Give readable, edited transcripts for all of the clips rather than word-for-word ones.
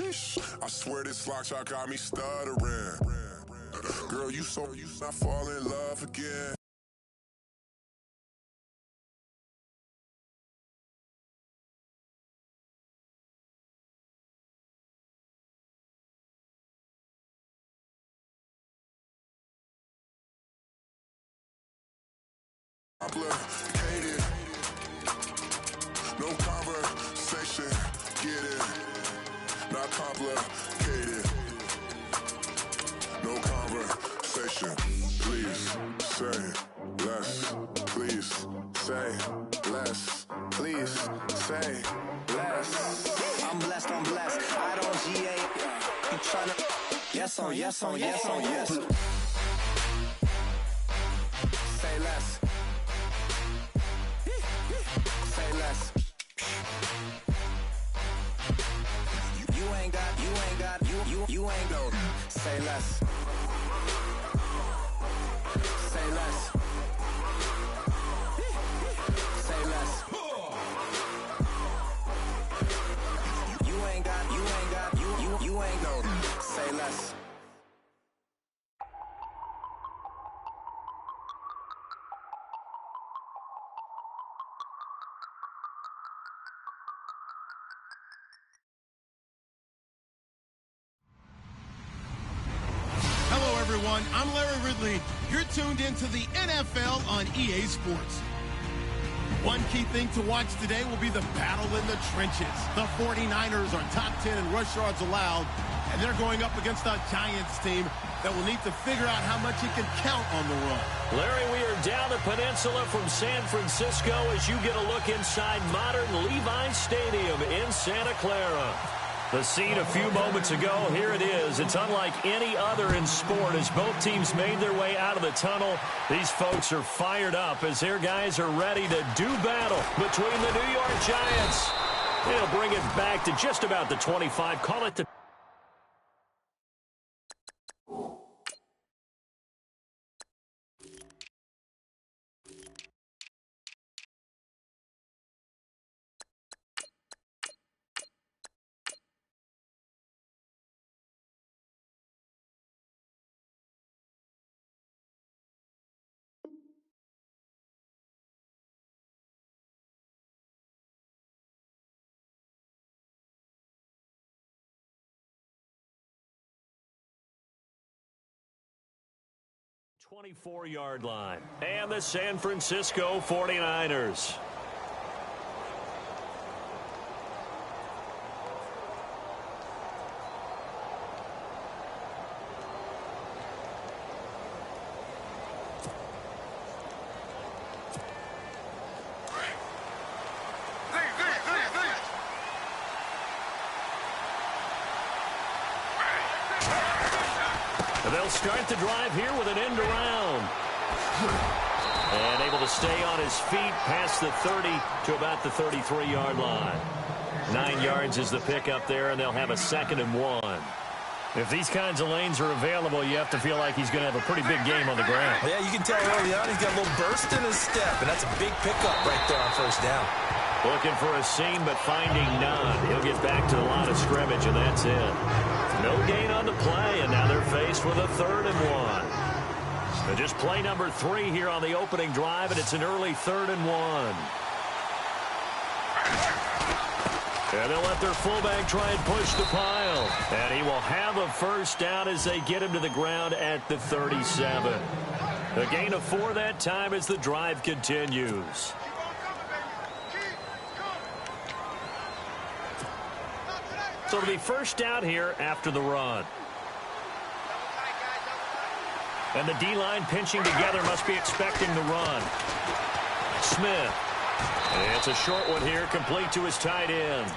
I swear this lock shot got me stuttering. Girl, you not fall in love again. Complicated, no conversation, get it, not complicated, no conversation, please say less, please say less, please say less. I'm blessed, I don't GA, you tryna, yes on, yes on, yes on, yes. Say less. Say less. You ain't got, you ain't go. Say less. Say less. Say less. You ain't got, you ain't go. Say less. Everyone, I'm Larry Ridley. You're tuned into the NFL on EA Sports. One key thing to watch today will be the battle in the trenches. The 49ers are top 10 in rush yards allowed, and they're going up against a Giants team that will need to figure out how much it can count on the run. Larry, we are down the peninsula from San Francisco as you get a look inside modern Levi Stadium in Santa Clara. The scene a few moments ago, here it is. It's unlike any other in sport as both teams made their way out of the tunnel. These folks are fired up as their guys are ready to do battle between the New York Giants. They'll bring it back to just about the 25. Call it the... ...24-yard line. And the San Francisco 49ers. They'll start the drive here with an end around. And able to stay on his feet past the 30 to about the 33-yard line. 9 yards is the pickup there, and they'll have a 2nd and 1. If these kinds of lanes are available, you have to feel like he's going to have a pretty big game on the ground. Yeah, you can tell early on he's got a little burst in his step, and that's a big pickup right there on first down. Looking for a seam, but finding none. He'll get back to the line of scrimmage, and that's it. No gain on the play, and now they're faced with a 3rd and 1. So just play number 3 here on the opening drive, and it's an early 3rd and 1. And they'll let their fullback try and push the pile. And he will have a first down as they get him to the ground at the 37. A gain of 4 that time as the drive continues. So it'll be first down here after the run. And the D-line pinching together, must be expecting the run. Smith. It's a short one here, complete to his tight end.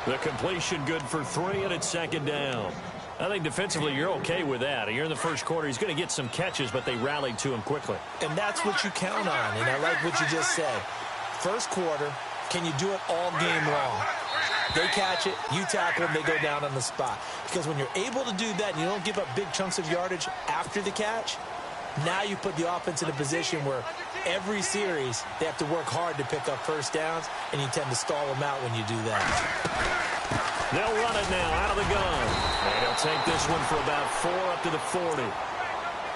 The completion good for 3, and it's 2nd down. I think defensively you're okay with that. Here in the first quarter, he's going to get some catches, but they rallied to him quickly. And that's what you count on, and I like what you just said. First quarter, can you do it all game long? They catch it, you tackle them, they go down on the spot. Because when you're able to do that and you don't give up big chunks of yardage after the catch, now you put the offense in a position where every series they have to work hard to pick up first downs, and you tend to stall them out when you do that. They'll run it now out of the gun. And he'll take this one for about 4 up to the 40.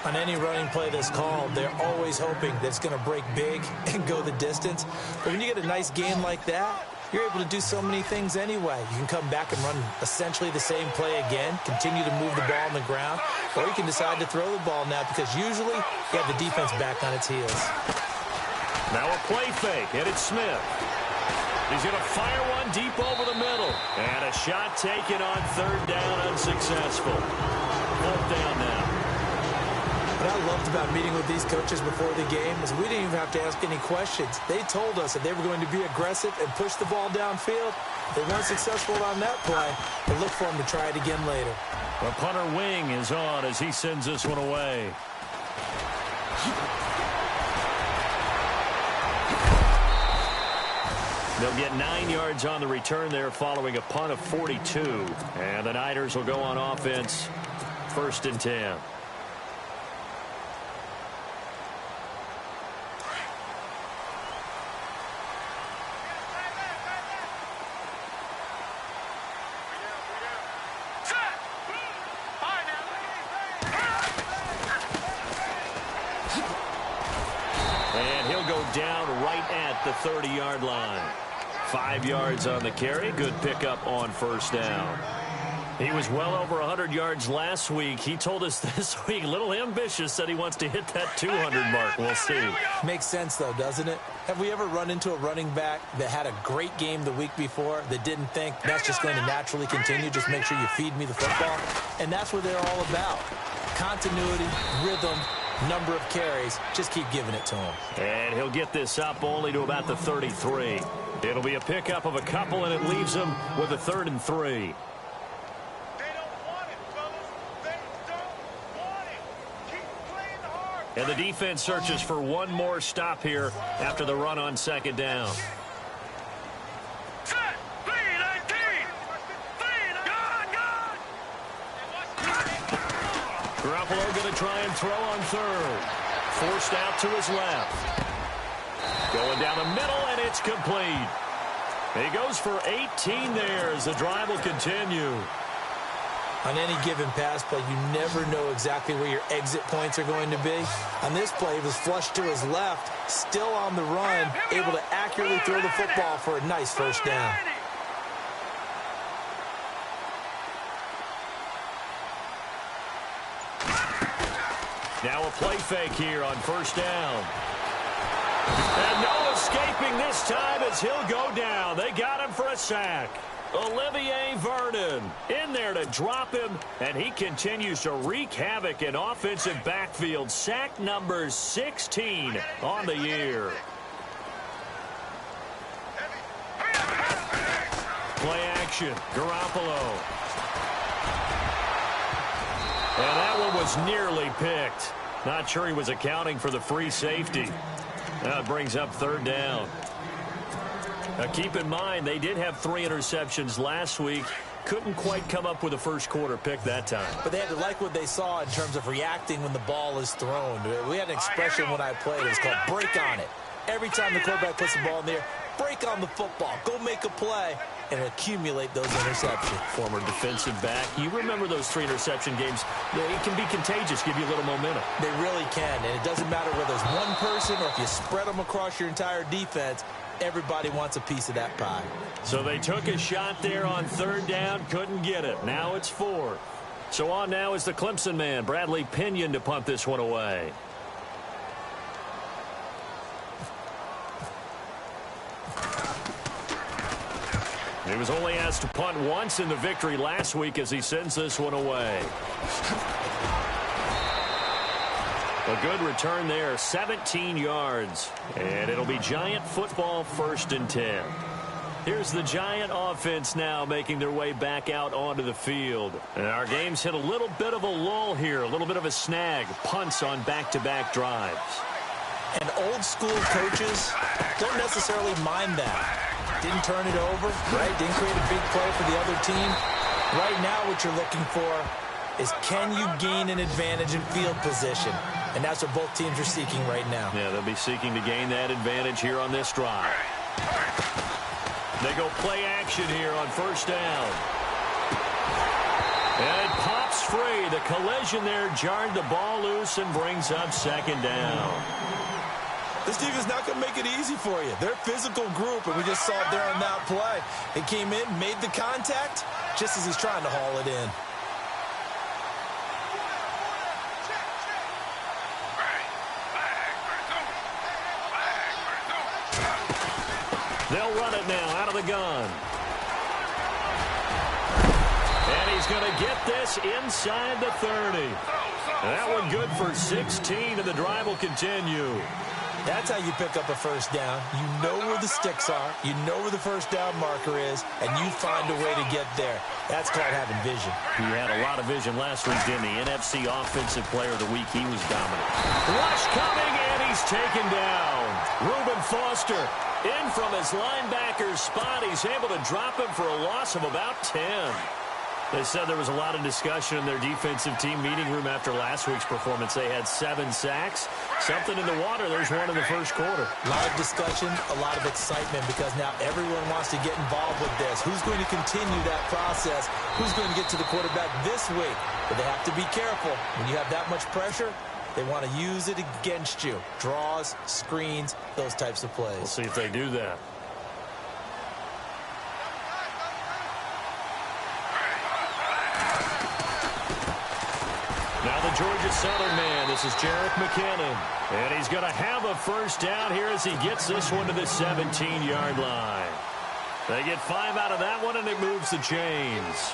On any running play that's called, they're always hoping that it's going to break big and go the distance. But when you get a nice game like that, you're able to do so many things anyway. You can come back and run essentially the same play again, continue to move the ball on the ground, or you can decide to throw the ball now because usually you have the defense back on its heels. Now a play fake, and it's Smith. He's going to fire one deep over the middle. And a shot taken on 3rd down, unsuccessful. 4th down now. What I loved about meeting with these coaches before the game is we didn't even have to ask any questions. They told us that they were going to be aggressive and push the ball downfield. They weren't successful on that play, but look for them to try it again later. The punter wing is on as he sends this one away. They'll get 9 yards on the return there following a punt of 42. And the Niners will go on offense, 1st and 10. And he'll go down right at the 30-yard line. 5 yards on the carry. Good pickup on 1st down. He was well over 100 yards last week. He told us this week, a little ambitious, that he wants to hit that 200 mark. We'll see. Makes sense, though, doesn't it? Have we ever run into a running back that had a great game the week before that didn't think that's just going to naturally continue? Just make sure you feed me the football. And that's what they're all about. Continuity, rhythm, number of carries. Just keep giving it to him. And he'll get this up only to about the 33. It'll be a pickup of a couple, and it leaves him with a 3rd and 3. And the defense searches for one more stop here after the run on 2nd down. Garoppolo going to try and throw on 3rd. Forced out to his left. Going down the middle, and it's complete. He goes for 18 there as the drive will continue. On any given pass play, you never know exactly where your exit points are going to be. On this play, he was flushed to his left, still on the run, able to accurately throw the football for a nice 1st down. Now a play fake here on 1st down. And no escaping this time as he'll go down. They got him for a sack. Olivier Vernon in there to drop him, and he continues to wreak havoc in offensive backfield. Sack number 16 on the year. Play action, Garoppolo. And that one was nearly picked. Not sure he was accounting for the free safety. That brings up 3rd down. Now keep in mind, they did have 3 interceptions last week. Couldn't quite come up with a first quarter pick that time. But they had to like what they saw in terms of reacting when the ball is thrown. We had an expression when I played. It was called break on it. Every time the quarterback puts the ball in the air, break on the football. Go make a play and accumulate those interceptions. Former defensive back. You remember those 3 interception games. It can be contagious, give you a little momentum. They really can, and it doesn't matter whether it's one person or if you spread them across your entire defense. Everybody wants a piece of that pie. So they took a shot there on 3rd down, couldn't get it. Now it's 4th. So on now is the Clemson man, Bradley Pinion, to punt this one away. He was only asked to punt once in the victory last week as he sends this one away. A good return there, 17 yards. And it'll be Giant football, 1st and 10. Here's the Giant offense now making their way back out onto the field. And our game's hit a little bit of a lull here, a little bit of a snag. Punts on back-to-back drives. And old school coaches don't necessarily mind that. Didn't turn it over, right? Didn't create a big play for the other team. Right now what you're looking for is, can you gain an advantage in field position? And that's what both teams are seeking right now. Yeah, they'll be seeking to gain that advantage here on this drive. They go play action here on first down. And it pops free. The collision there jarred the ball loose and brings up second down. This team is not going to make it easy for you. They're a physical group, and we just saw it there on that play. He came in, made the contact, just as he's trying to haul it in. They'll run it now out of the gun. And he's going to get this inside the 30. That one good for 16, and the drive will continue. That's how you pick up a first down. You know where the sticks are. You know where the first down marker is, and you find a way to get there. That's called having vision. He had a lot of vision last week, didn't he? NFC Offensive Player of the Week. He was dominant. Rush coming, and he's taken down. Reuben Foster in from his linebacker's spot. He's able to drop him for a loss of about 10. They said there was a lot of discussion in their defensive team meeting room after last week's performance. They had 7 sacks. Something in the water. There's one in the first quarter. A lot of discussion, a lot of excitement, because now everyone wants to get involved with this. Who's going to continue that process? Who's going to get to the quarterback this week? But they have to be careful. When you have that much pressure, they want to use it against you. Draws, screens, those types of plays. We'll see if they do that. Now the Georgia Southern man, this is Jerick McKinnon. And he's going to have a first down here as he gets this one to the 17-yard line. They get 5 out of that one, and it moves the chains.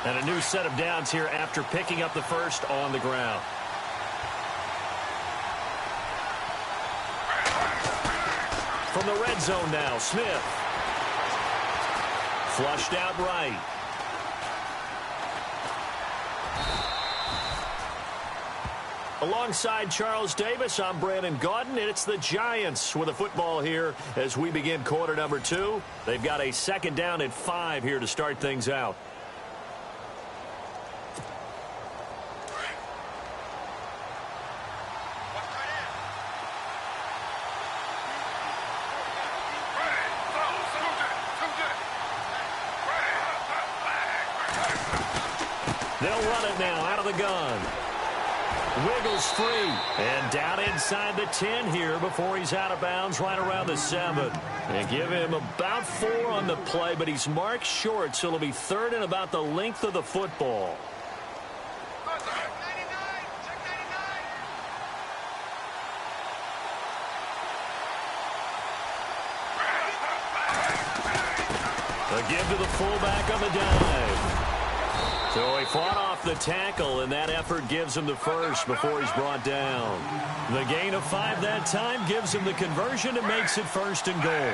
And a new set of downs here after picking up the first on the ground. From the red zone now, Smith. Flushed out right. Alongside Charles Davis, I'm Brandon Gaudin, and it's the Giants with a football here as we begin quarter number 2. They've got a second down at 5 here to start things out. They'll run it now out of the gun. Wiggles free, and down inside the 10 here before he's out of bounds right around the 7. They give him about 4 on the play, but he's marked short, so it'll be third and about the length of the football. A give to the fullback on the dive. So he fought off the tackle, and that effort gives him the first before he's brought down. The gain of 5 that time gives him the conversion and makes it first and goal.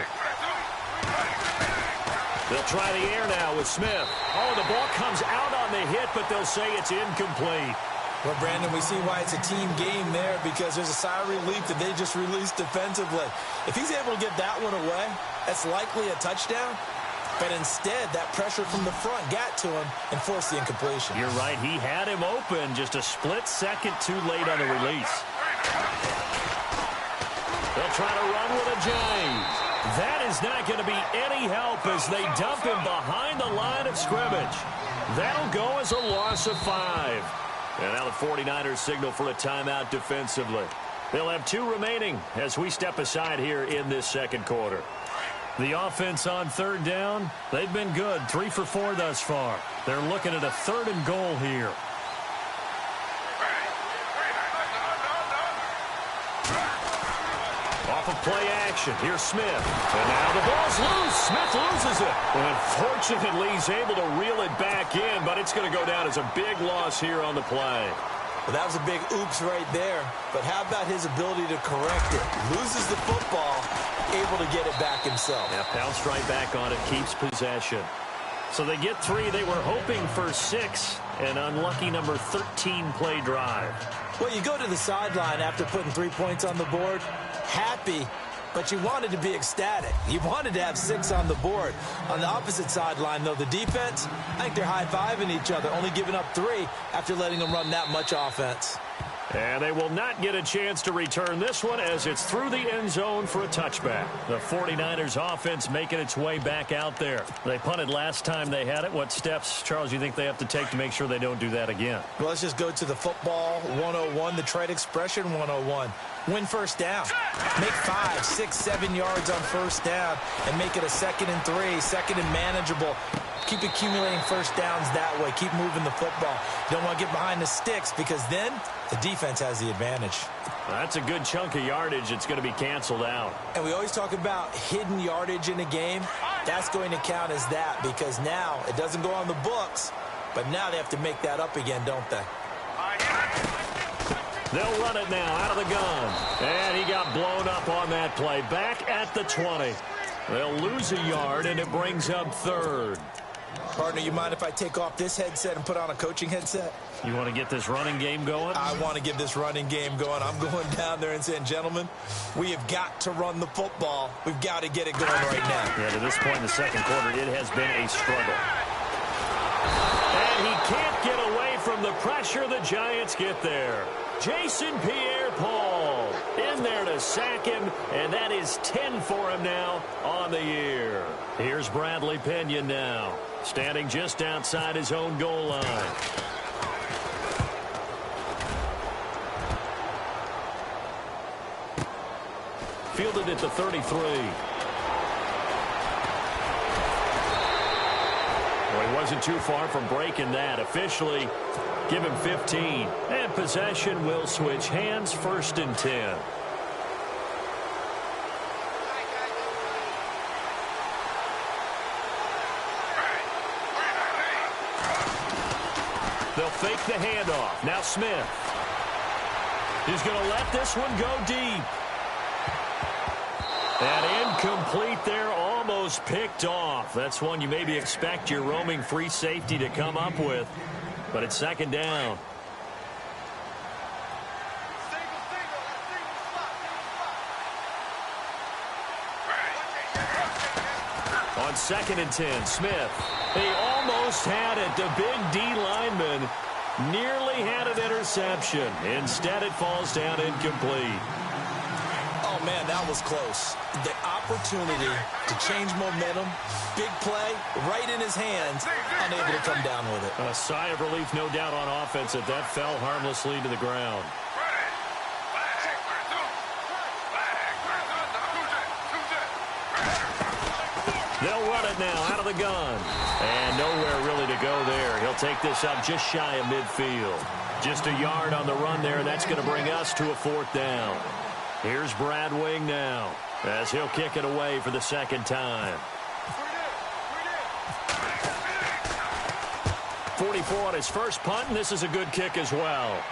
They'll try the air now with Smith. Oh, the ball comes out on the hit, but they'll say it's incomplete. Well, Brandon, we see why it's a team game there, because there's a sigh of relief that they just released defensively. If he's able to get that one away, that's likely a touchdown. But instead, that pressure from the front got to him and forced the incompletion. You're right. He had him open, just a split second too late on the release. They'll try to run with a James. That is not going to be any help as they dump him behind the line of scrimmage. That'll go as a loss of 5. And now the 49ers signal for a timeout defensively. They'll have 2 remaining as we step aside here in this second quarter. The offense on third down, they've been good. 3 for 4 thus far. They're looking at a 3rd and goal here. Off of play action, here's Smith. And now the ball's loose. Smith loses it. And unfortunately, he's able to reel it back in, but it's going to go down as a big loss here on the play. Well, that was a big oops right there. But how about his ability to correct it? Loses the football, able to get it back himself. Yeah, bounced right back on it, keeps possession. So they get 3. They were hoping for 6. An unlucky number 13 play drive. Well, you go to the sideline after putting 3 points on the board, happy, but you wanted to be ecstatic. You wanted to have 6 on the board. On the opposite sideline, though, the defense, I think they're high-fiving each other, only giving up 3 after letting them run that much offense. And they will not get a chance to return this one as it's through the end zone for a touchback. The 49ers offense making its way back out there. They punted last time they had it. What steps, Charles, you think they have to take to make sure they don't do that again? Well, let's just go to the football 101, the trade expression 101. Win first down. Make 5, 6, 7 yards on first down and make it a 2nd and 3, 2nd and manageable. Keep accumulating first downs that way. Keep moving the football. You don't want to get behind the sticks because then the defense has the advantage. That's a good chunk of yardage. It's going to be canceled out. And we always talk about hidden yardage in a game. That's going to count as that because now it doesn't go on the books, but now they have to make that up again, don't they? They'll run it now out of the gun. And he got blown up on that play. Back at the 20. They'll lose a yard, and it brings up 3rd. Partner, you mind if I take off this headset and put on a coaching headset? You want to get this running game going? I want to get this running game going. I'm going down there and saying, gentlemen, we have got to run the football. We've got to get it going right now. Yeah, to this point in the second quarter, it has been a struggle. And he can't get away from the pressure. The Giants get there. Jason Pierre-Paul in there to sack him, and that is 10 for him now on the year. Here's Bradley Pena now, standing just outside his own goal line. Fielded at the 33. Well, he wasn't too far from breaking that. Officially, give him 15. And possession will switch hands, 1st and 10. They'll fake the handoff. Now Smith. He's going to let this one go deep. And incomplete there, almost picked off. That's one you maybe expect your roaming free safety to come up with. But it's 2nd down. On 2nd and 10, Smith. He almost had it. The big D lineman nearly had an interception. Instead, it falls down incomplete. Oh, man, that was close. The opportunity to change momentum, big play, right in his hands, unable to come down with it. A sigh of relief, no doubt, on offense that fell harmlessly to the ground. They'll run it now out of the gun. And nowhere really to go there. He'll take this up just shy of midfield. Just a yard on the run there. That's going to bring us to a 4th down. Here's Brad Wing now as he'll kick it away for the 2nd time. 44 on his first punt, and this is a good kick as well.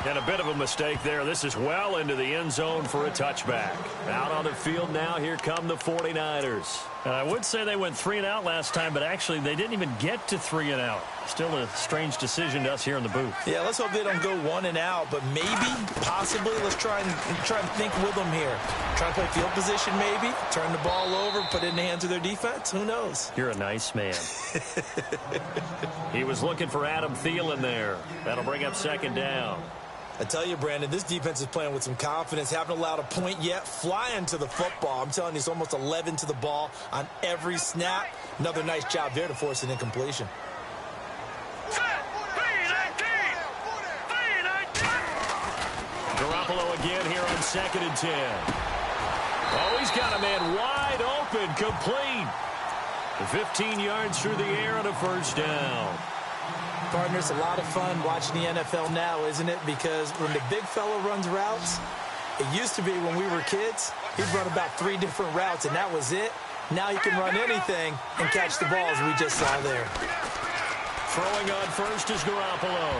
And a bit of a mistake there. This is well into the end zone for a touchback. Out on the field now, here come the 49ers. And I would say they went 3 and out last time, but actually they didn't even get to 3 and out. Still a strange decision to us here in the booth. Yeah, let's hope they don't go 1 and out, but maybe, possibly, let's try and think with them here. Try and play field position maybe, turn the ball over, put it in the hands of their defense. Who knows? You're a nice man. He was looking for Adam Thielen there. That'll bring up 2nd down. I tell you, Brandon, this defense is playing with some confidence. Haven't allowed a point yet. Flying to the football. I'm telling you, it's almost 11 to the ball on every snap. Another nice job there to force an incompletion. Garoppolo again here on 2nd and 10. Oh, he's got a man wide open, complete. 15 yards through the air on a 1st down. Partner, it's a lot of fun watching the NFL now, isn't it? Because when the big fella runs routes, it used to be when we were kids, he'd run about 3 different routes, and that was it. Now he can run anything and catch the ball, as we just saw there. Throwing on first is Garoppolo.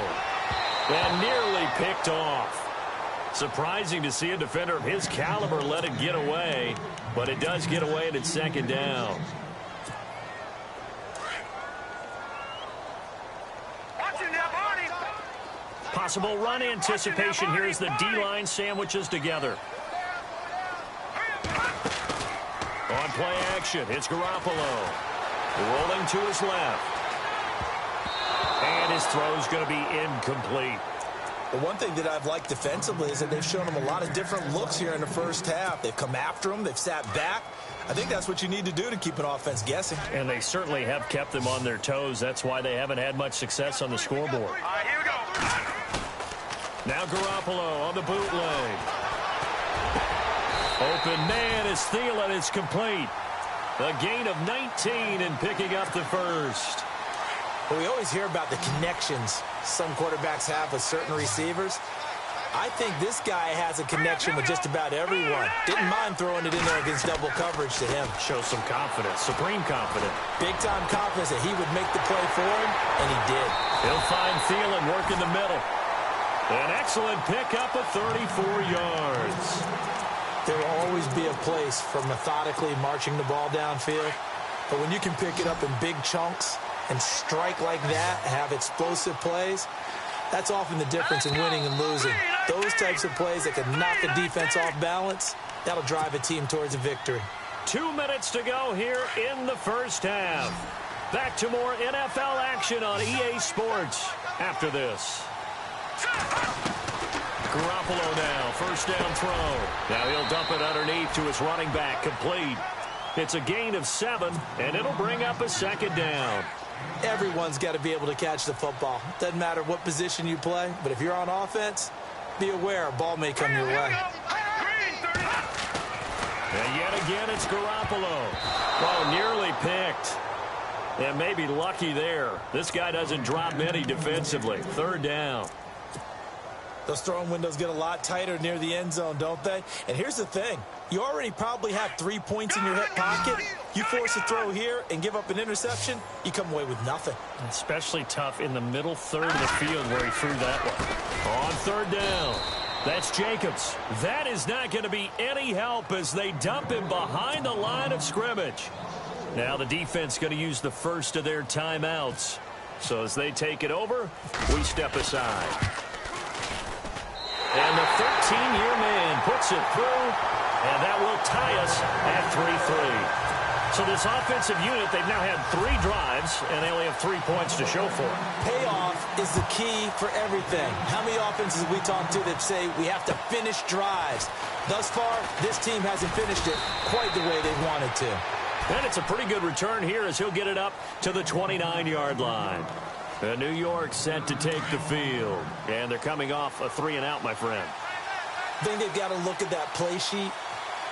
And nearly picked off. Surprising to see a defender of his caliber let it get away, but it does get away and it's 2nd down. Possible run anticipation here as the D-line sandwiches together. On play action, it's Garoppolo. Rolling to his left. And his throw is going to be incomplete. Well, one thing that I've liked defensively is that they've shown them a lot of different looks here in the first half. They've come after them. They've sat back. I think that's what you need to do to keep an offense guessing. And they certainly have kept them on their toes. That's why they haven't had much success on the scoreboard. All right, here we go. Now Garoppolo on the bootleg. Open man is Thielen. It's complete. A gain of 19 and picking up the first. Well, we always hear about the connections some quarterbacks have with certain receivers. I think this guy has a connection with just about everyone. Didn't mind throwing it in there against double coverage to him. Shows some confidence, supreme confidence. Big-time confidence that he would make the play for him, and he did. He'll find Thielen working the middle. An excellent pickup of 34 yards. There will always be a place for methodically marching the ball downfield. But when you can pick it up in big chunks and strike like that, have explosive plays, that's often the difference in winning and losing. Those types of plays that can knock a defense off balance, that'll drive a team towards a victory. 2 minutes to go here in the first half. Back to more NFL action on EA Sports after this. Garoppolo now, first down throw. Now he'll dump it underneath to his running back, complete. It's a gain of 7, and it'll bring up a second down. Everyone's got to be able to catch the football. Doesn't matter what position you play, but if you're on offense, be aware a ball may come your way. And yet again, it's Garoppolo. Oh, nearly picked. And maybe lucky there. This guy doesn't drop many defensively. Third down. Those throwing windows get a lot tighter near the end zone, don't they? And here's the thing. You already probably have 3 points in your hip pocket. You force a throw here and give up an interception, you come away with nothing. Especially tough in the middle third of the field where he threw that one. On third down. That's Jacobs. That is not going to be any help as they dump him behind the line of scrimmage. Now the defense going to use the first of their timeouts. So as they take it over, we step aside. And the 13-year man puts it through, and that will tie us at 3-3. So this offensive unit, they've now had 3 drives, and they only have 3 points to show for it. Payoff is the key for everything. How many offenses have we talked to that say we have to finish drives? Thus far, this team hasn't finished it quite the way they wanted to. And it's a pretty good return here as he'll get it up to the 29-yard line. And New York set to take the field. And they're coming off a 3-and-out, my friend. I think they've got to look at that play sheet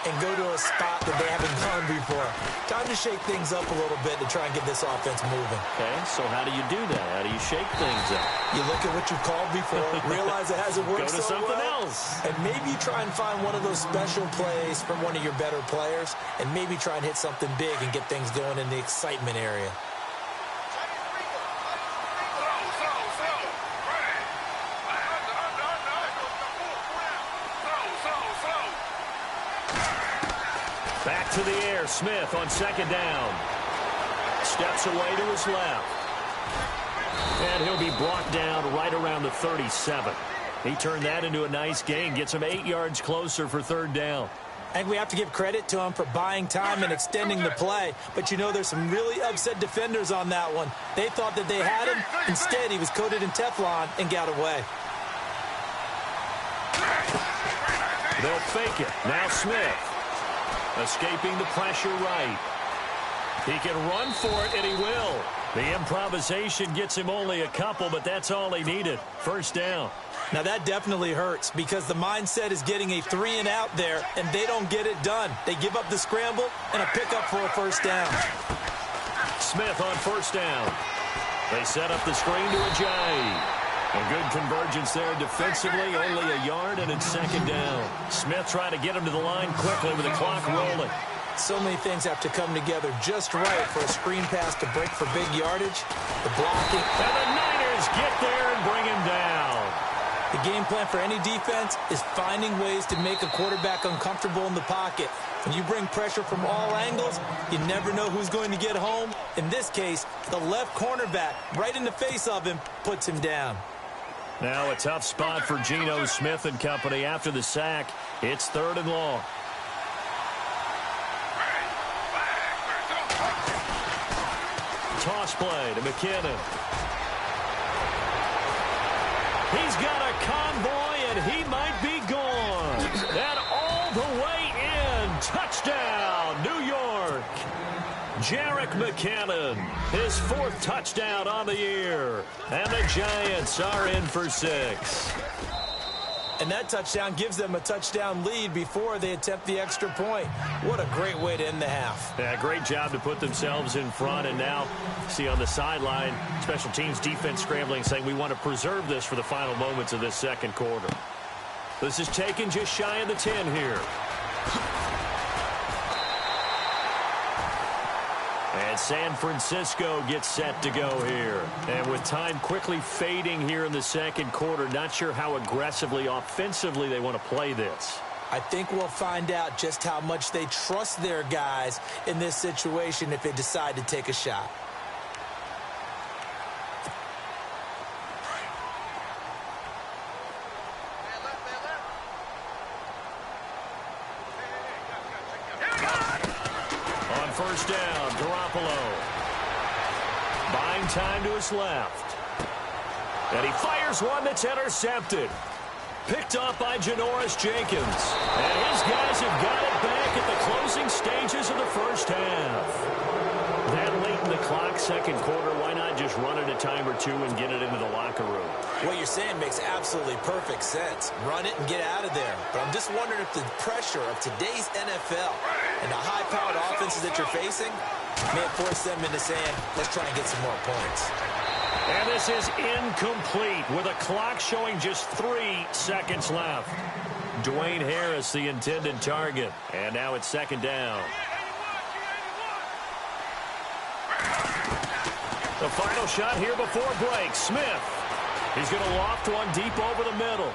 and go to a spot that they haven't gone before. Time to shake things up a little bit to try and get this offense moving. Okay, so how do you do that? How do you shake things up? You look at what you've called before, realize it hasn't worked Go to so something well, else. and maybe try and find one of those special plays from one of your better players, and maybe try and hit something big and get things going in the excitement area. Back to the air, Smith on second down. Steps away to his left. And he'll be brought down right around the 37. He turned that into a nice gain, gets him 8 yards closer for third down. I think we have to give credit to him for buying time and extending the play. But, you know, there's some really upset defenders on that one. They thought that they had him. Instead, he was coated in Teflon and got away. They'll fake it. Now Smith. Escaping the pressure right. He can run for it, and he will. The improvisation gets him only a couple, but that's all he needed. First down. Now, that definitely hurts because the mindset is getting a 3-and-out there, and they don't get it done. They give up the scramble and a pickup for a first down. Smith on first down. They set up the screen to Ajayi. A good convergence there defensively, only a yard, and it's second down. Smith trying to get him to the line quickly with the clock rolling. So many things have to come together just right for a screen pass to break for big yardage. The blocking. And the Niners get there and bring him down. The game plan for any defense is finding ways to make a quarterback uncomfortable in the pocket. When you bring pressure from all angles, you never know who's going to get home. In this case, the left cornerback, right in the face of him, puts him down. Now a tough spot for Geno Smith and company after the sack. It's third and long. Toss play to McKinnon. He's got a convoy, and he might be gone. And all the way in. Touchdown, New York. Jerick McKinnon, his 4th touchdown on the year. And the Giants are in for 6. And that touchdown gives them a touchdown lead before they attempt the extra point. What a great way to end the half. Yeah, great job to put themselves in front. And now, see on the sideline, special teams defense scrambling, saying we want to preserve this for the final moments of this second quarter. This is taken just shy of the 10 here. And San Francisco gets set to go here. And with time quickly fading here in the second quarter, not sure how aggressively, offensively they want to play this. I think we'll find out just how much they trust their guys in this situation if they decide to take a shot. First down, Garoppolo. Buying time to his left. And he fires one that's intercepted. Picked off by Janoris Jenkins. And his guys have got it back at the closing stages of the first half. That late in the clock, second quarter, why not just run it a time or two and get it into the locker room? What you're saying makes absolutely perfect sense. Run it and get out of there. But I'm just wondering if the pressure of today's NFL and the high-powered offenses that you're facing may force them into saying, let's try and get some more points. And this is incomplete with a clock showing just 3 seconds left. Dwayne Harris, the intended target. And now it's second down. The final shot here before break. Smith. He's going to loft one deep over the middle.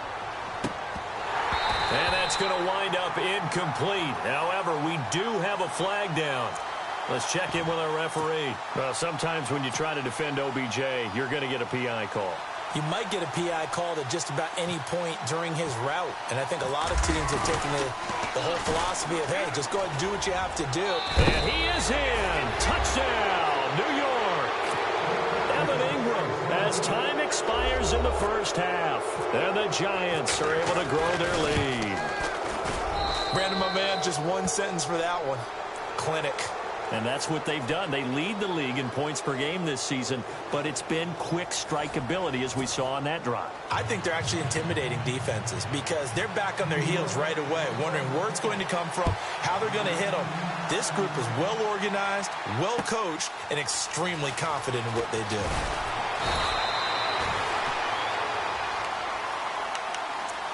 And that's going to wind up incomplete. However, we do have a flag down. Let's check in with our referee. Well, sometimes when you try to defend OBJ, you're going to get a PI call. You might get a PI called at just about any point during his route. And I think a lot of teams are taking the whole philosophy of, hey, just go ahead and do what you have to do. And he is in. Touchdown, New York. Evan Ingram, as time expires in the first half. And the Giants are able to grow their lead. Brandon, my man, just one sentence for that one. Clinic. And that's what they've done. They lead the league in points per game this season, but it's been quick strikeability as we saw on that drive. I think they're actually intimidating defenses because they're back on their heels right away, wondering where it's going to come from, how they're going to hit them. This group is well organized, well coached, and extremely confident in what they do.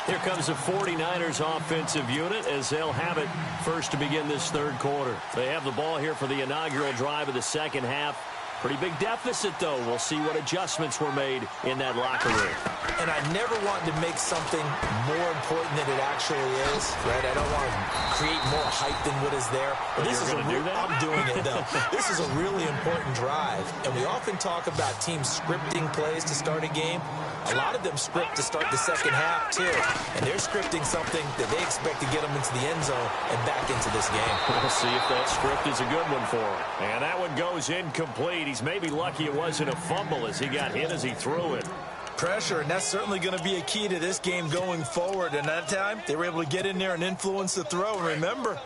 Here comes the 49ers offensive unit as they'll have it first to begin this third quarter. They have the ball here for the inaugural drive of the second half. Pretty big deficit, though. We'll see what adjustments were made in that locker room. And I never want to make something more important than it actually is, right? I don't want to create more hype than what is there. But this is I'm doing it, though. This is a really important drive. And we often talk about teams scripting plays to start a game. A lot of them script to start the second half, too. And they're scripting something that they expect to get them into the end zone and back into this game. We'll see if that script is a good one for him. And that one goes incomplete. He's maybe lucky it wasn't a fumble as he got hit as he threw it. Pressure, and that's certainly going to be a key to this game going forward. And that time, they were able to get in there and influence the throw. And remember,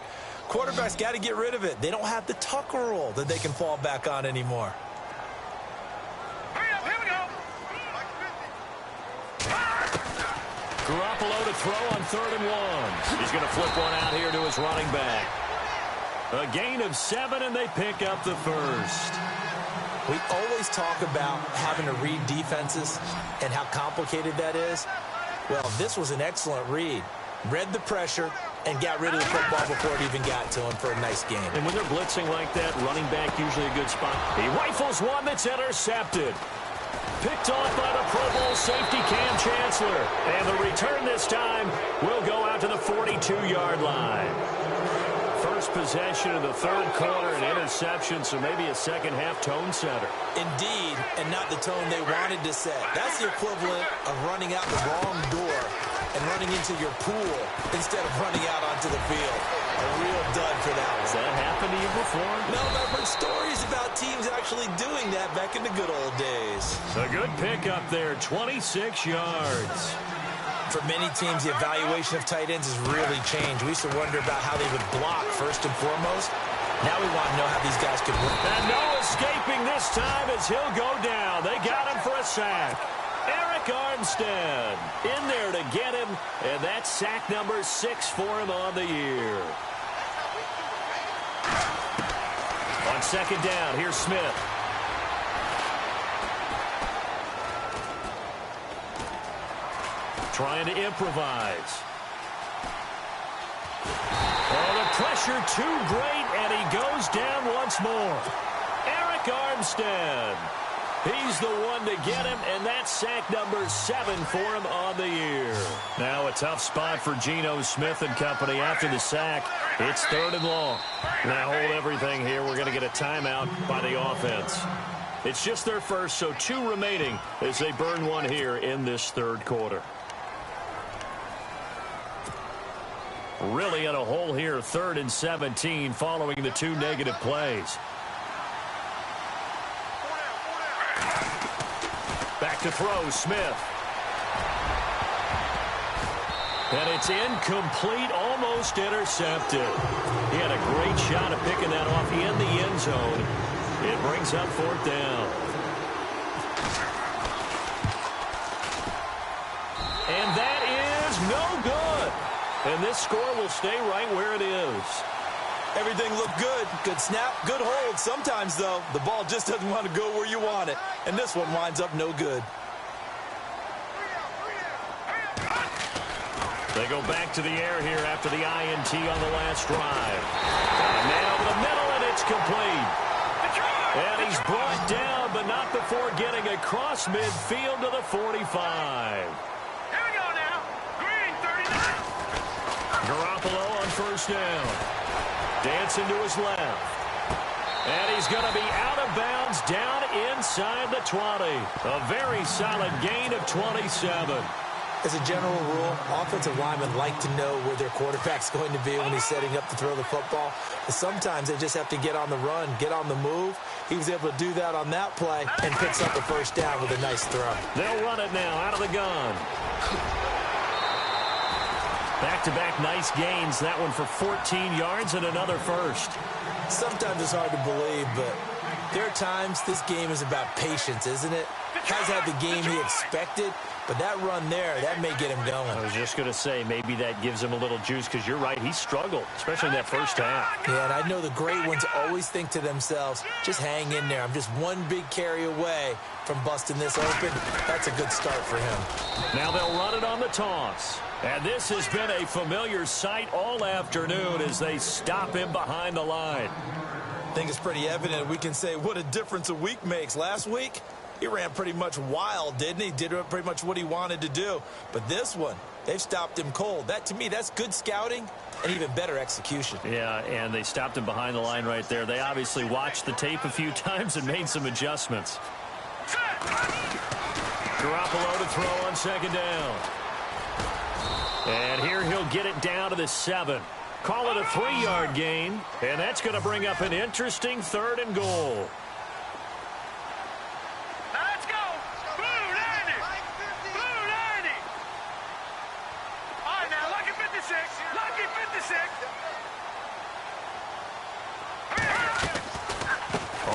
quarterbacks got to get rid of it. They don't have the Tucker rule that they can fall back on anymore. Garoppolo to throw on 3rd and 1. He's going to flip one out here to his running back. A gain of 7, and they pick up the first. We always talk about having to read defenses and how complicated that is. Well, this was an excellent read. Read the pressure and got rid of the football before it even got to him for a nice game. And when they're blitzing like that, running back usually a good spot. He rifles one that's intercepted. Picked off by the Pro Bowl safety Cam Chancellor. And the return this time will go out to the 42-yard line. First possession of the third quarter, an interception, so maybe a second-half tone setter. Indeed, and not the tone they wanted to set. That's the equivalent of running out the wrong door and running into your pool instead of running out onto the field. A real dud for that one. Has that happened to you before? No, but I've heard stories about teams actually doing that back in the good old days. A good pickup there, 26 yards. For many teams, the evaluation of tight ends has really changed. We used to wonder about how they would block first and foremost. Now we want to know how these guys can win. And no escaping this time as he'll go down. They got him for a sack. Eric Armstead in there to get him, and that's sack number 6 for him on the year. On second down, here's Smith. Trying to improvise. Oh, the pressure too great, and he goes down once more. Eric Armstead. He's the one to get him, and that's sack number 7 for him on the year. Now a tough spot for Geno Smith and company after the sack. It's 3rd and long. Now hold everything here. We're going to get a timeout by the offense. It's just their first, so 2 remaining as they burn one here in this 3rd quarter. Really in a hole here, 3rd and 17 following the 2 negative plays. Back to throw, Smith. And it's incomplete, almost intercepted. He had a great shot at picking that off in the end zone. It brings up 4th down. And that is no good. And this score will stay right where it is. Everything looked good. Good snap, good hold. Sometimes, though, the ball just doesn't want to go where you want it. And this one winds up no good. They go back to the air here after the INT on the last drive. Got a man over the middle, and it's complete. And he's brought down, but not before getting across midfield to the 45. Garoppolo on 1st down. Dancing to his left. And he's going to be out of bounds down inside the 20. A very solid gain of 27. As a general rule, offensive linemen like to know where their quarterback's going to be when he's setting up to throw the football. But sometimes they just have to get on the run, get on the move. He was able to do that on that play and picks up a 1st down with a nice throw. They'll run it now out of the gun. Back-to-back nice gains. That one for 14 yards and another 1st. Sometimes it's hard to believe, but there are times this game is about patience, isn't it? Has had the game he expected, but that run there, that may get him going. I was just going to say, maybe that gives him a little juice, because you're right, he struggled, especially in that 1st half. Yeah, and I know the great ones always think to themselves, just hang in there. I'm just one big carry away from busting this open. That's a good start for him. Now they'll run it on the toss. And this has been a familiar sight all afternoon as they stop him behind the line. I think it's pretty evident. We can say what a difference a week makes. Last week, he ran pretty much wild, didn't he? Did pretty much what he wanted to do. But this one, they've stopped him cold. That, to me, that's good scouting and even better execution. Yeah, and they stopped him behind the line right there. They obviously watched the tape a few times and made some adjustments. Garoppolo to throw on 2nd down. And here he'll get it down to the 7. Call it a 3-yard gain, and that's going to bring up an interesting 3rd and goal. Let's go! Blue 90! Blue 90! All right, now, lucky 56. Lucky 56.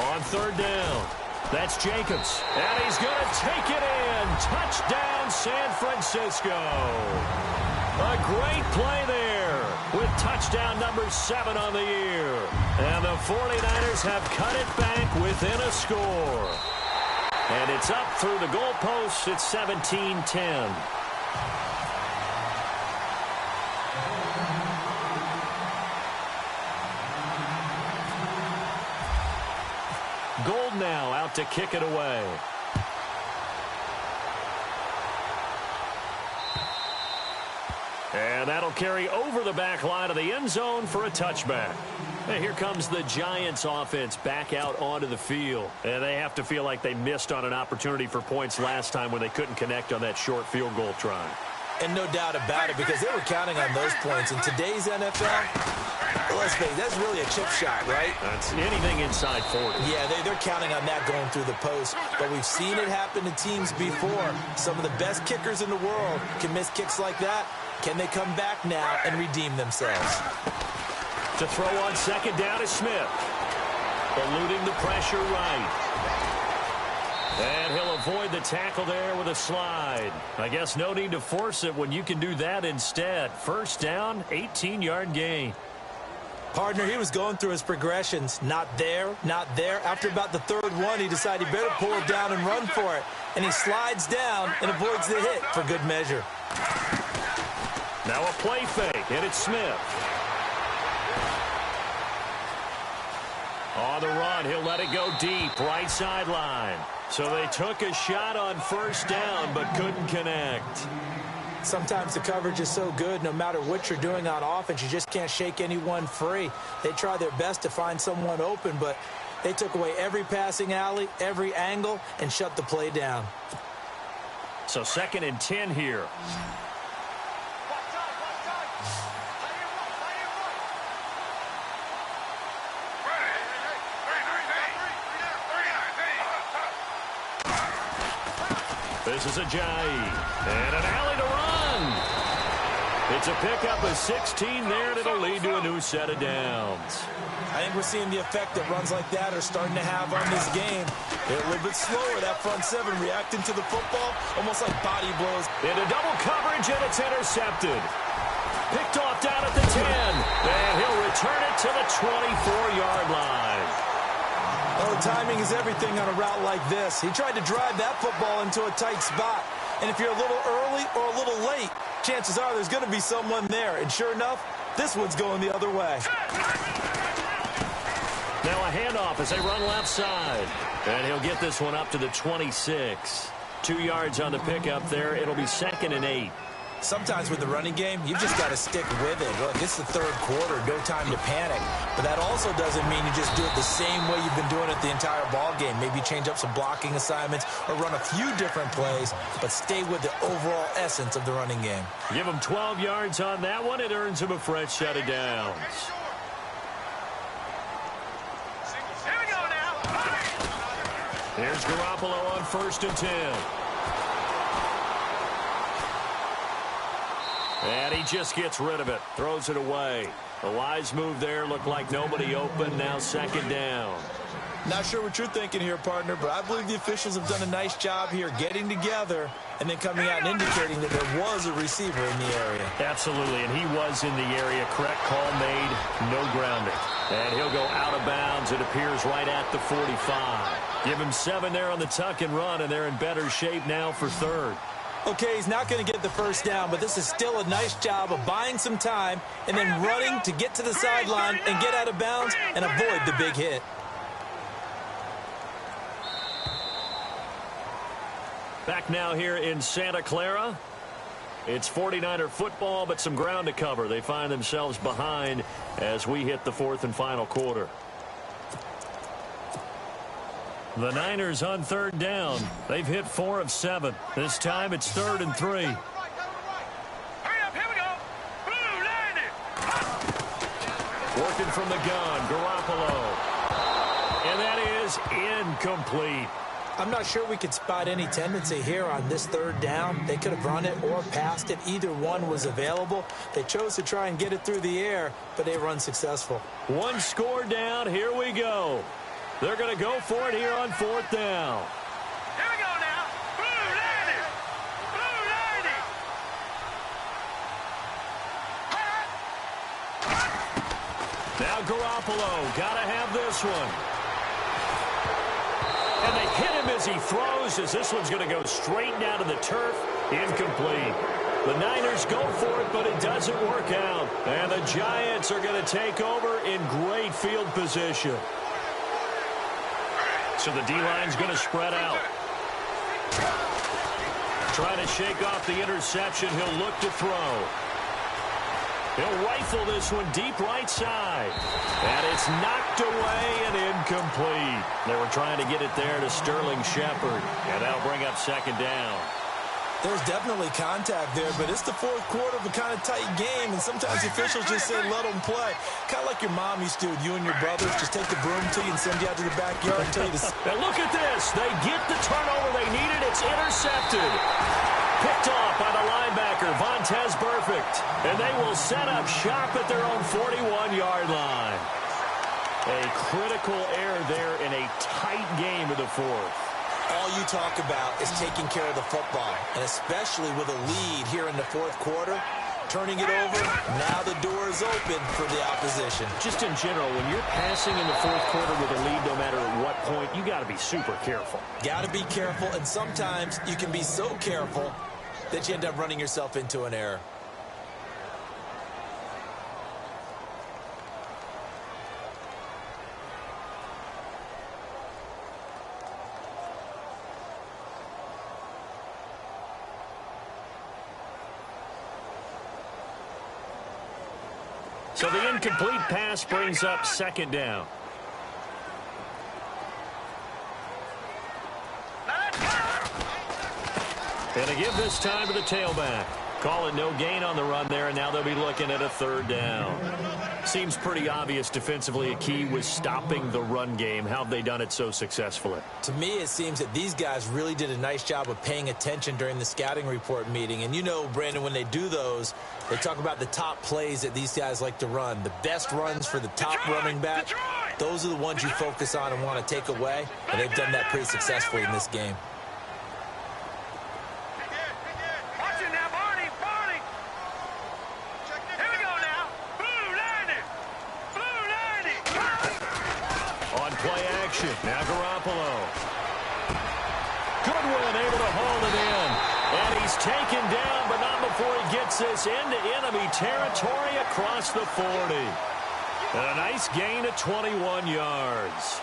On 3rd down. That's Jacobs. And he's going to take it in. Touchdown, San Francisco. A great play there with touchdown number 7 on the year. And the 49ers have cut it back within a score. And it's up through the goalposts. It's 17-10. Gold now out to kick it away. And that'll carry over the back line of the end zone for a touchback. And here comes the Giants offense back out onto the field. And they have to feel like they missed on an opportunity for points last time when they couldn't connect on that short field goal try. And no doubt about it, because they were counting on those points. In today's NFL, let's face it, that's really a chip shot, right? That's anything inside 40. Yeah, they're counting on that going through the post. But we've seen it happen to teams before. Some of the best kickers in the world can miss kicks like that. Can they come back now and redeem themselves? To throw on second down is Smith. Eluding the pressure right. And he'll avoid the tackle there with a slide. I guess no need to force it when you can do that instead. First down, 18-yard gain. Partner, he was going through his progressions. Not there, not there. After about the third one, he decided he better pull it down and run for it. And he slides down and avoids the hit for good measure. Now a play fake, and it's Smith. On the run, he'll let it go deep, right sideline. So they took a shot on first down, but couldn't connect. Sometimes the coverage is so good, no matter what you're doing on offense, you just can't shake anyone free. They try their best to find someone open, but they took away every passing alley, every angle, and shut the play down. So 2nd and 10 here. This is Ajayi, and an alley to run. It's a pickup of 16 there, and it'll lead to a new set of downs. I think we're seeing the effect that runs like that are starting to have on this game. They're a little bit slower, that front seven, reacting to the football, almost like body blows. Into double coverage, and it's intercepted. Picked off down at the 10, and he'll return it to the 24-yard line. Oh, timing is everything on a route like this. He tried to drive that football into a tight spot. And if you're a little early or a little late, chances are there's going to be someone there. And sure enough, this one's going the other way. Now a handoff as they run left side. And he'll get this one up to the 26. 2 yards on the pickup there. It'll be 2nd and 8. Sometimes with the running game, you've just got to stick with it. Look, it's the third quarter, no time to panic. But that also doesn't mean you just do it the same way you've been doing it the entire ball game. Maybe change up some blocking assignments or run a few different plays, but stay with the overall essence of the running game. Give him 12 yards on that one. It earns him a fresh set of downs. Here we go now. Here's Garoppolo on 1st and 10. And he just gets rid of it, throws it away. A wise move there, looked like nobody open, now 2nd down. Not sure what you're thinking here, partner, but I believe the officials have done a nice job here getting together and then coming out and indicating that there was a receiver in the area. Absolutely, and he was in the area. Correct call made, no grounding. And he'll go out of bounds, it appears, right at the 45. Give him 7 there on the tuck and run, and they're in better shape now for 3rd. Okay, he's not going to get the first down, but this is still a nice job of buying some time and then running to get to the sideline and get out of bounds and avoid the big hit. Back now here in Santa Clara. It's 49er football, but some ground to cover. They find themselves behind as we hit the 4th and final quarter. The Niners on 3rd down. They've hit 4 of 7. This time it's 3rd and 3. Hurry up, here we go. Blue, land it. Working from the gun, Garoppolo. And that is incomplete. I'm not sure we could spot any tendency here on this 3rd down. They could have run it or passed it. Either one was available. They chose to try and get it through the air, but they were unsuccessful. 1 score down. Here we go. They're going to go for it here on 4th down. Here we go now. Blue, land it. Blue, land it. Now Garoppolo. Got to have this one. And they hit him as he throws, as this one's going to go straight down to the turf. Incomplete. The Niners go for it, but it doesn't work out. And the Giants are going to take over in great field position. So the D-line's going to spread out. Trying to shake off the interception. He'll look to throw. He'll rifle this one deep right side. And it's knocked away and incomplete. They were trying to get it there to Sterling Shepard. And that'll bring up 2nd down. There's definitely contact there, but it's the fourth quarter of a kind of tight game, and sometimes officials just say let them play. Kind of like your mom used to with you and your brothers. Just take the broom to you and send you out to the backyard and tell you to... Now look at this. They get the turnover they needed. It's intercepted. Picked off by the linebacker, Vontez Burfict. And they will set up shop at their own 41-yard line. A critical error there in a tight game of the fourth. All you talk about is taking care of the football, and especially with a lead here in the fourth quarter, turning it over, now the door is open for the opposition. Just in general, when you're passing in the fourth quarter with a lead, no matter at what point, you got to be super careful. Got to be careful, and sometimes you can be so careful that you end up running yourself into an error. So the incomplete pass brings up second down. And they give this time to the tailback. Calling no gain on the run there, and now they'll be looking at a third down. Seems pretty obvious defensively a key was stopping the run game. How have they done it so successfully? To me, it seems that these guys really did a nice job of paying attention during the scouting report meeting. And you know, Brandon, when they do those, they talk about the top plays that these guys like to run. The best runs for the top running back, those are the ones you focus on and want to take away. And they've done that pretty successfully in this game. Now Garoppolo. Goodwin able to hold it in. And he's taken down, but not before he gets this into enemy territory across the 40. And a nice gain of 21 yards.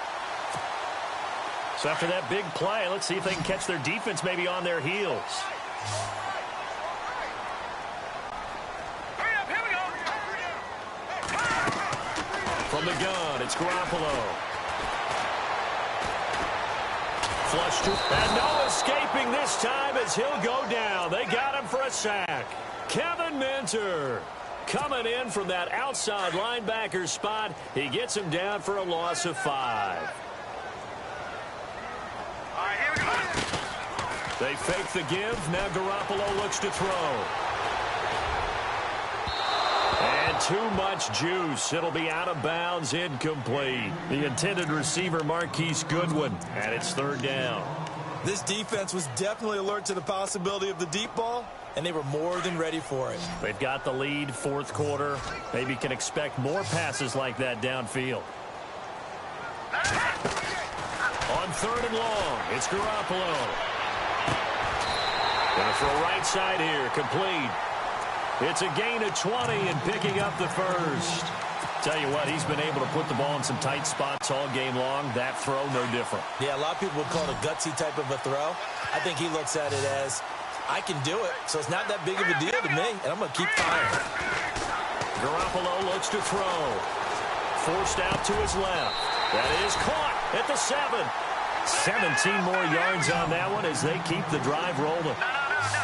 So after that big play, let's see if they can catch their defense maybe on their heels. From the gun, it's Garoppolo. Flushed to, and no escaping this time as he'll go down. They got him for a sack. Kevin Minter coming in from that outside linebacker spot. He gets him down for a loss of 5. All right, here we go. They fake the give. Now Garoppolo looks to throw. And too much juice. It'll be out of bounds, incomplete. The intended receiver, Marquise Goodwin, and it's third down. This defense was definitely alert to the possibility of the deep ball, and they were more than ready for it. They've got the lead, fourth quarter. Maybe can expect more passes like that downfield. On third and long, it's Garoppolo. Gonna throw right side here, complete. It's a gain of 20 and picking up the first. Tell you what, he's been able to put the ball in some tight spots all game long. That throw, no different. Yeah, a lot of people would call it a gutsy type of a throw. I think he looks at it as, I can do it, so it's not that big of a deal to me, and I'm going to keep firing. Garoppolo looks to throw. Forced out to his left. That is caught at the 7. 17 more yards on that one as they keep the drive rolling.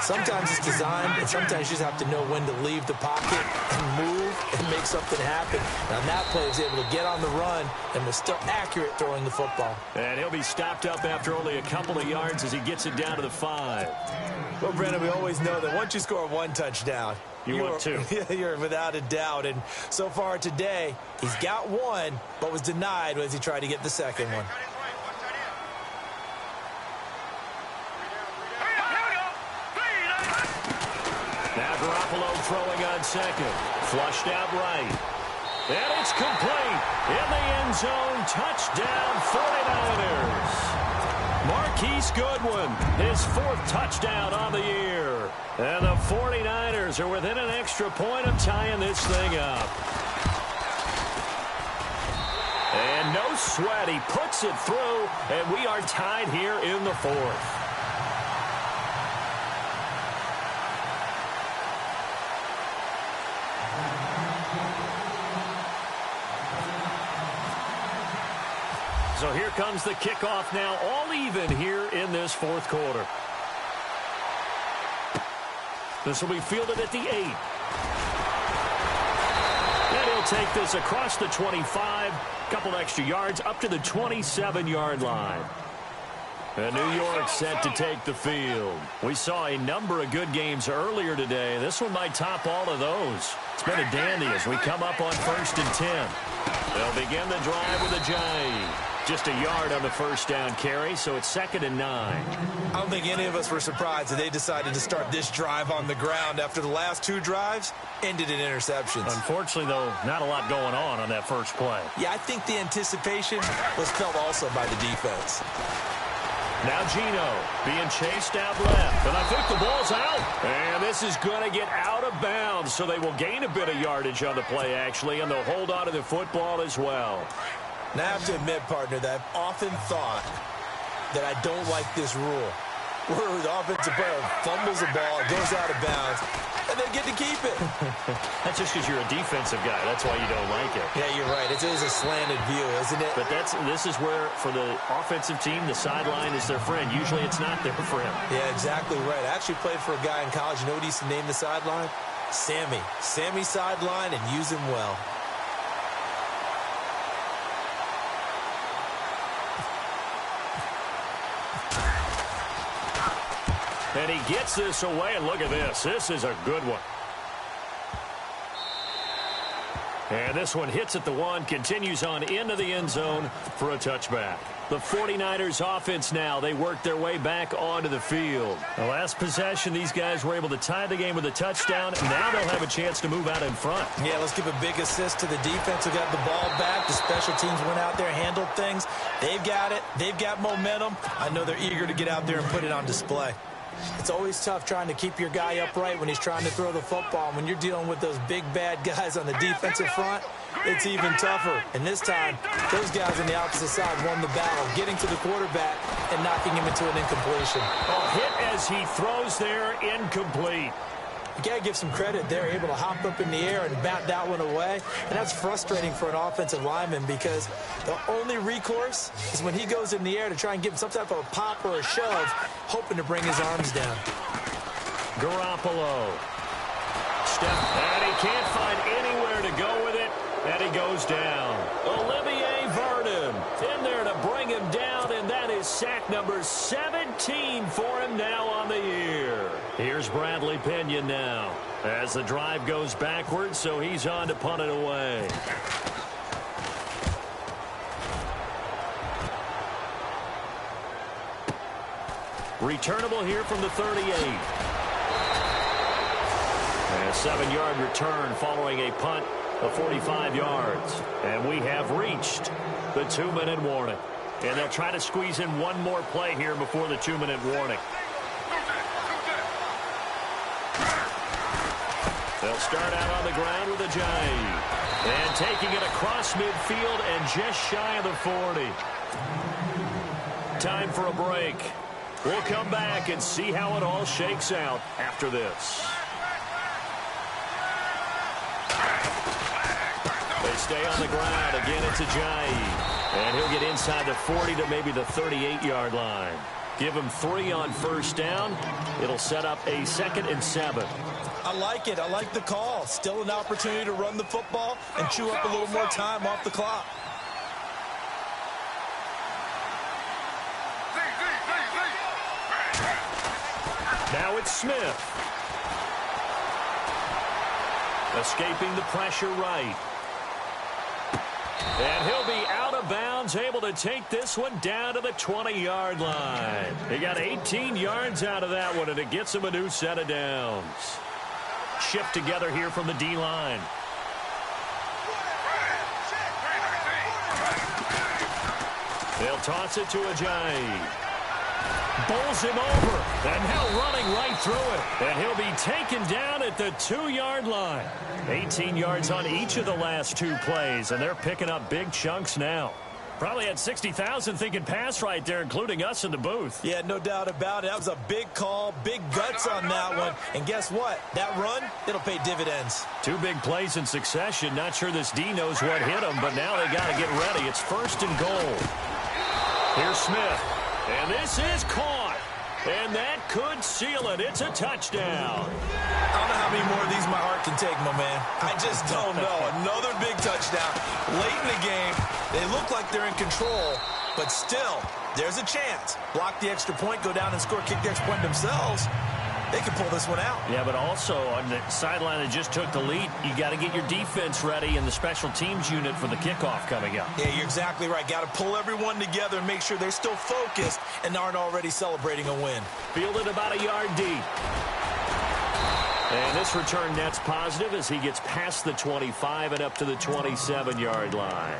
Sometimes it's designed, and sometimes you just have to know when to leave the pocket and move and make something happen. Now, that play was able to get on the run and was still accurate throwing the football. And he'll be stopped up after only a couple of yards as he gets it down to the 5. Well, Brennan, we always know that once you score one touchdown, you're 2. You're without a doubt. And so far today, he's got one, but was denied as he tried to get the second one. Now Garoppolo throwing on second. Flushed out right. And it's complete. In the end zone. Touchdown 49ers. Marquise Goodwin, his 4th touchdown on the year. And the 49ers are within an extra point of tying this thing up. And no sweat. He puts it through. And we are tied here in the 4th. So here comes the kickoff now, all even here in this 4th quarter. This will be fielded at the 8. And he'll take this across the 25, couple extra yards up to the 27-yard line. And New York set to take the field. We saw a number of good games earlier today. This one might top all of those. It's been a dandy as we come up on 1st and 10. They'll begin the drive with a J. Just a yard on the first down carry, so it's 2nd and 9. I don't think any of us were surprised that they decided to start this drive on the ground after the last 2 drives ended in interceptions. Unfortunately, though, not a lot going on that first play. Yeah, I think the anticipation was felt also by the defense. Now Gino being chased out left, and I think the ball's out. And this is going to get out of bounds, so they will gain a bit of yardage on the play, actually, and they'll hold on to the football as well. Now, I have to admit, partner, that I've often thought that I don't like this rule, where the offensive player fumbles the ball, it goes out of bounds, and they get to keep it. That's just because you're a defensive guy. That's why you don't like it. Yeah, you're right. It is a slanted view, isn't it? But this is where, for the offensive team, the sideline is their friend. Usually it's not their friend. Yeah, exactly right. I actually played for a guy in college. You know what he used to name the sideline? Sammy. Sammy sideline, and use him well. And he gets this away, and look at this. This is a good one. And this one hits at the 1, continues on into the end zone for a touchback. The 49ers offense now, they work their way back onto the field. The last possession, these guys were able to tie the game with a touchdown. Now they'll have a chance to move out in front. Yeah, let's give a big assist to the defense who got the ball back. The special teams went out there, handled things. They've got it. They've got momentum. I know they're eager to get out there and put it on display. It's always tough trying to keep your guy upright when he's trying to throw the football. When you're dealing with those big, bad guys on the defensive front, it's even tougher. And this time, those guys on the opposite side won the battle, getting to the quarterback and knocking him into an incompletion. A hit as he throws there, incomplete. You got to give some credit. They're able to hop up in the air and bat that one away. And that's frustrating for an offensive lineman because the only recourse is when he goes in the air to try and give him some type of a pop or a shove, hoping to bring his arms down. Garoppolo. And he can't find anywhere to go with it, and he goes down. Olivier Vernon in there to bring him down, and that is sack number 17 for him now on the year. Here's Bradley Pinion now as the drive goes backwards, so he's on to punt it away. Returnable here from the 38. And a 7-yard return following a punt of 45 yards. And we have reached the 2-minute warning. And they'll try to squeeze in one more play here before the 2-minute warning. They'll start out on the ground with a J. And taking it across midfield and just shy of the 40. Time for a break. We'll come back and see how it all shakes out after this. They stay on the ground. Again, it's Ajayi. And he'll get inside the 40 to maybe the 38-yard line. Give him 3 on first down. It'll set up a 2nd and 7. I like it. I like the call. Still an opportunity to run the football and chew up a little more time off the clock. Now it's Smith. Escaping the pressure right. And he'll be out of bounds, able to take this one down to the 20-yard line. He got 18 yards out of that one, and it gets him a new set of downs. Shift together here from the D-line. They'll toss it to Ajayi. Bowls him over, and now running right through it. And he'll be taken down at the 2-yard line. 18 yards on each of the last 2 plays, and they're picking up big chunks now. Probably had 60,000 thinking pass right there, including us in the booth. Yeah, no doubt about it. That was a big call, big guts on that one. And guess what? That run, it'll pay dividends. 2 big plays in succession. Not sure this D knows what hit him, but now they got to get ready. It's 1st and goal. Here's Smith. And this is caught. And that could seal it. It's a touchdown. I don't know how many more of these my heart can take, my man. I just don't know. Another big touchdown. Late in the game, they look like they're in control, but still, there's a chance. Block the extra point, go down and score, kick the extra point themselves. They can pull this one out. Yeah, but also on the sideline that just took the lead, you got to get your defense ready and the special teams unit for the kickoff coming up. Yeah, you're exactly right. Got to pull everyone together and make sure they're still focused and aren't already celebrating a win. Fielded about a yard deep. And this return net's positive as he gets past the 25 and up to the 27-yard line.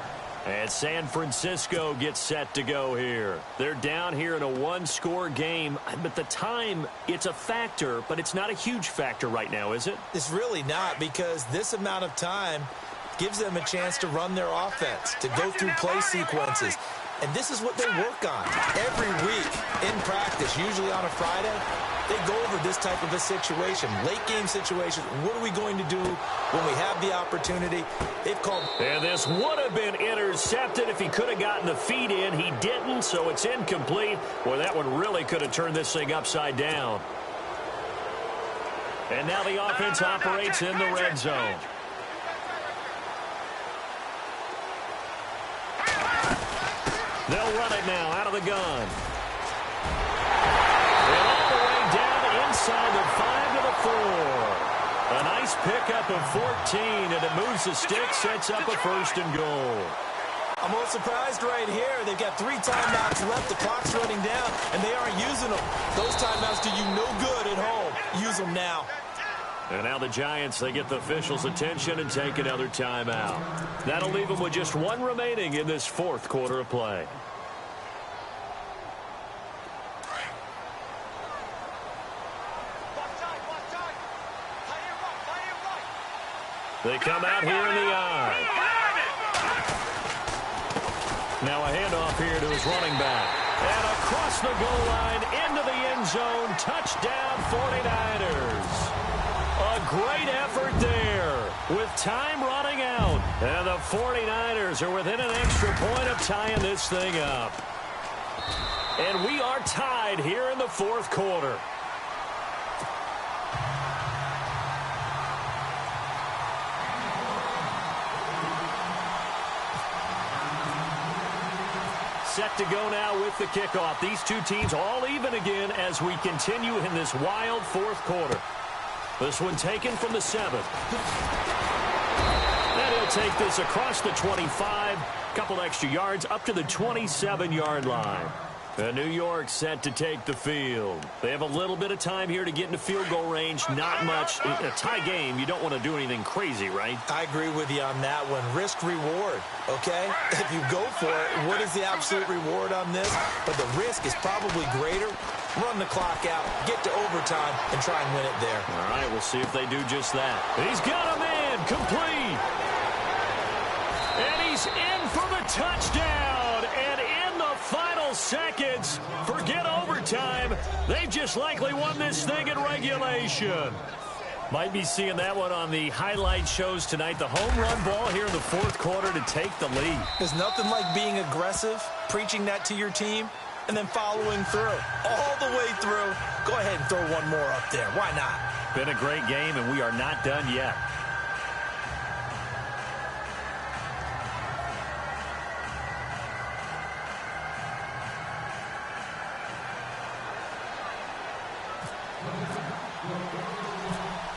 And San Francisco gets set to go here. They're down here in a one-score game, but the time, it's a factor, but it's not a huge factor right now, is it? It's really not, because this amount of time gives them a chance to run their offense, to go through play sequences. And this is what they work on every week in practice, usually on a Friday. They go over this type of a situation, late-game situation. What are we going to do when we have the opportunity? They've called. And this would have been intercepted if he could have gotten the feet in. He didn't, so it's incomplete. Well, that one really could have turned this thing upside down. And now the offense operates in the red zone. They'll run it now out of the gun. And all the way down inside the 5 to the 4. A nice pickup of 14, and it moves the stick, sets up a 1st and goal. I'm a little surprised right here. They've got 3 timeouts left. The clock's running down, and they aren't using them. Those timeouts do you no good at home. Use them now. And now the Giants, they get the officials' attention and take another timeout. That'll leave them with just 1 remaining in this 4th quarter of play. They come out here in the eye. Now a handoff here to his running back. And across the goal line, into the end zone, touchdown 49ers. A great effort there with time running out. And the 49ers are within an extra point of tying this thing up. And we are tied here in the 4th quarter. Set to go now with the kickoff. These two teams all even again as we continue in this wild 4th quarter. This one taken from the 7. And he'll take this across the 25. Couple extra yards up to the 27-yard line. And New York set to take the field. They have a little bit of time here to get into field goal range. Not much. A tie game, you don't want to do anything crazy, right? I agree with you on that one. Risk reward, okay? If you go for it, what is the absolute reward on this? But the risk is probably greater. Run the clock out, get to overtime, and try and win it there. All right, we'll see if they do just that. He's got a man, complete. And he's in for the touchdown. And in the final seconds, forget overtime. They've just likely won this thing in regulation. Might be seeing that one on the highlight shows tonight. The home run ball here in the 4th quarter to take the lead. There's nothing like being aggressive, preaching that to your team, and then following through. All the way through. Go ahead and throw one more up there. Why not? Been a great game, and we are not done yet.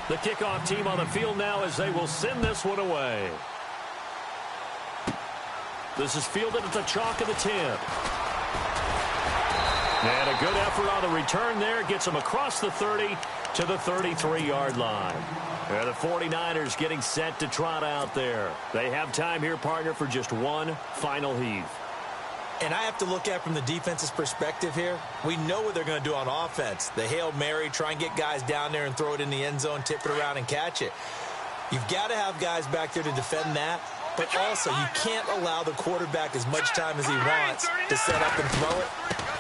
The kickoff team on the field now as they will send this one away. This is fielded at the chalk of the 10. And a good effort on the return there. Gets him across the 30 to the 33-yard line. And the 49ers getting set to trot out there. They have time here, partner, for just one final heave. And I have to look at from the defense's perspective here. We know what they're going to do on offense. The Hail Mary, try and get guys down there and throw it in the end zone, tip it around and catch it. You've got to have guys back there to defend that. But also, you can't allow the quarterback as much time as he wants to set up and throw it.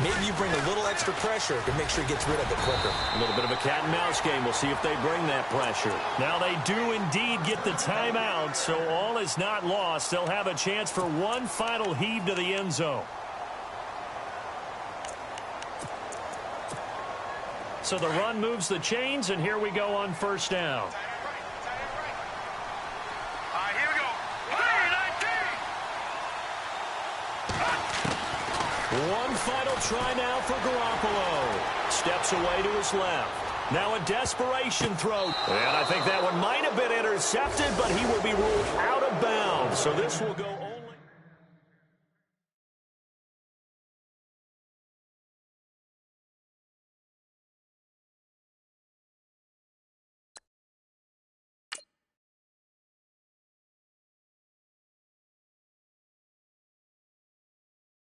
Maybe you bring a little extra pressure to make sure he gets rid of it quicker. A little bit of a cat and mouse game. We'll see if they bring that pressure. Now they do indeed get the timeout, so all is not lost. They'll have a chance for one final heave to the end zone. So the run moves the chains, and here we go on first down. All right, here we go. 19. One final try now for Garoppolo. Steps away to his left. Now a desperation throw. And I think that one might have been intercepted, but he will be ruled out of bounds. So this will go